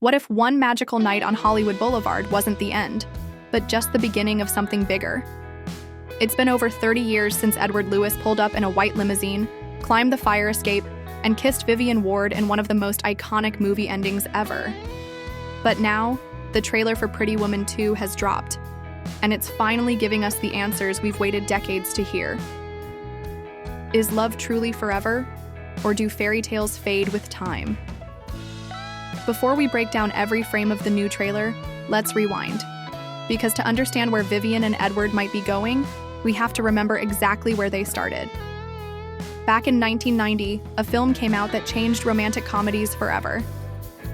What if one magical night on Hollywood Boulevard wasn't the end, but just the beginning of something bigger? It's been over 30 years since Edward Lewis pulled up in a white limousine, climbed the fire escape, and kissed Vivian Ward in one of the most iconic movie endings ever. But now, the trailer for Pretty Woman 2 has dropped, and it's finally giving us the answers we've waited decades to hear. Is love truly forever, or do fairy tales fade with time? Before we break down every frame of the new trailer, let's rewind. Because to understand where Vivian and Edward might be going, we have to remember exactly where they started. Back in 1990, a film came out that changed romantic comedies forever.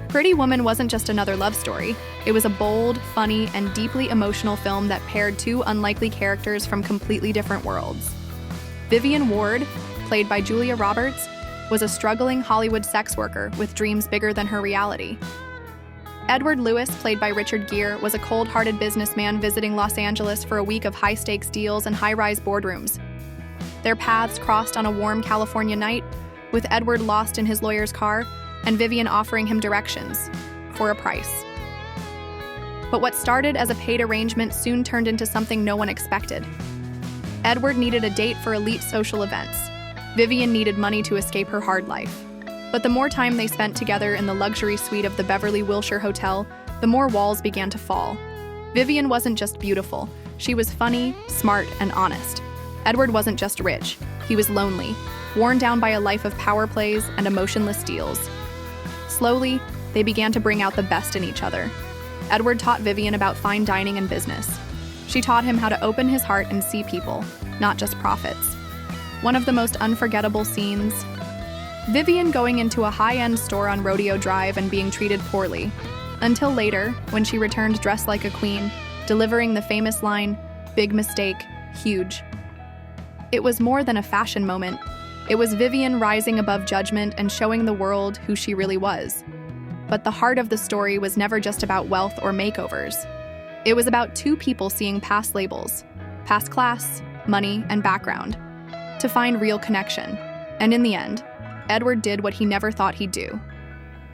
Pretty Woman wasn't just another love story. It was a bold, funny, and deeply emotional film that paired two unlikely characters from completely different worlds. Vivian Ward, played by Julia Roberts, was a struggling Hollywood sex worker with dreams bigger than her reality. Edward Lewis, played by Richard Gere, was a cold-hearted businessman visiting Los Angeles for a week of high-stakes deals and high-rise boardrooms. Their paths crossed on a warm California night, with Edward lost in his lawyer's car and Vivian offering him directions for a price. But what started as a paid arrangement soon turned into something no one expected. Edward needed a date for elite social events. Vivian needed money to escape her hard life. But the more time they spent together in the luxury suite of the Beverly Wilshire Hotel, the more walls began to fall. Vivian wasn't just beautiful. She was funny, smart, and honest. Edward wasn't just rich. He was lonely, worn down by a life of power plays and emotionless deals. Slowly, they began to bring out the best in each other. Edward taught Vivian about fine dining and business. She taught him how to open his heart and see people, not just profits. One of the most unforgettable scenes, Vivian going into a high-end store on Rodeo Drive and being treated poorly, until later, when she returned dressed like a queen, delivering the famous line, "Big mistake, huge." It was more than a fashion moment. It was Vivian rising above judgment and showing the world who she really was. But the heart of the story was never just about wealth or makeovers. It was about two people seeing past labels, past class, money, and background, to find real connection. And in the end, Edward did what he never thought he'd do.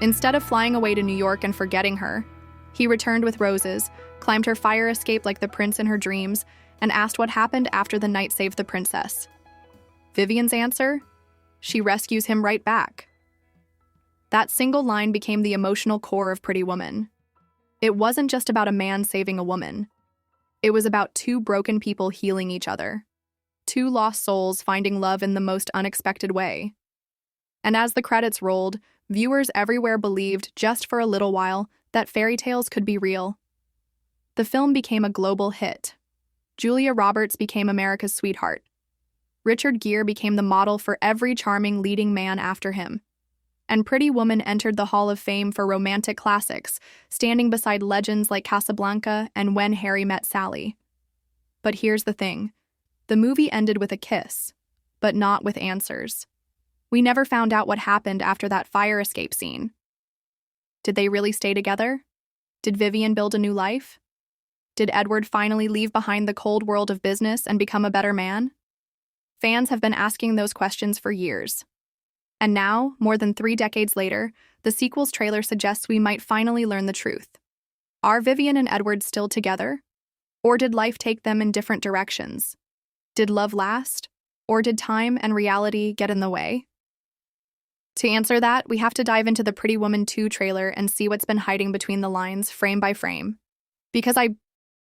Instead of flying away to New York and forgetting her, he returned with roses, climbed her fire escape like the prince in her dreams, and asked what happened after the knight saved the princess. Vivian's answer? She rescues him right back. That single line became the emotional core of Pretty Woman. It wasn't just about a man saving a woman. It was about two broken people healing each other. Two lost souls finding love in the most unexpected way. And as the credits rolled, viewers everywhere believed, just for a little while, that fairy tales could be real. The film became a global hit. Julia Roberts became America's sweetheart. Richard Gere became the model for every charming leading man after him. And Pretty Woman entered the Hall of Fame for romantic classics, standing beside legends like Casablanca and When Harry Met Sally. But here's the thing. The movie ended with a kiss, but not with answers. We never found out what happened after that fire escape scene. Did they really stay together? Did Vivian build a new life? Did Edward finally leave behind the cold world of business and become a better man? Fans have been asking those questions for years. And now, more than 3 decades later, the sequel's trailer suggests we might finally learn the truth. Are Vivian and Edward still together? Or did life take them in different directions? Did love last? Or did time and reality get in the way? To answer that, we have to dive into the Pretty Woman 2 trailer and see what's been hiding between the lines, frame by frame. Because I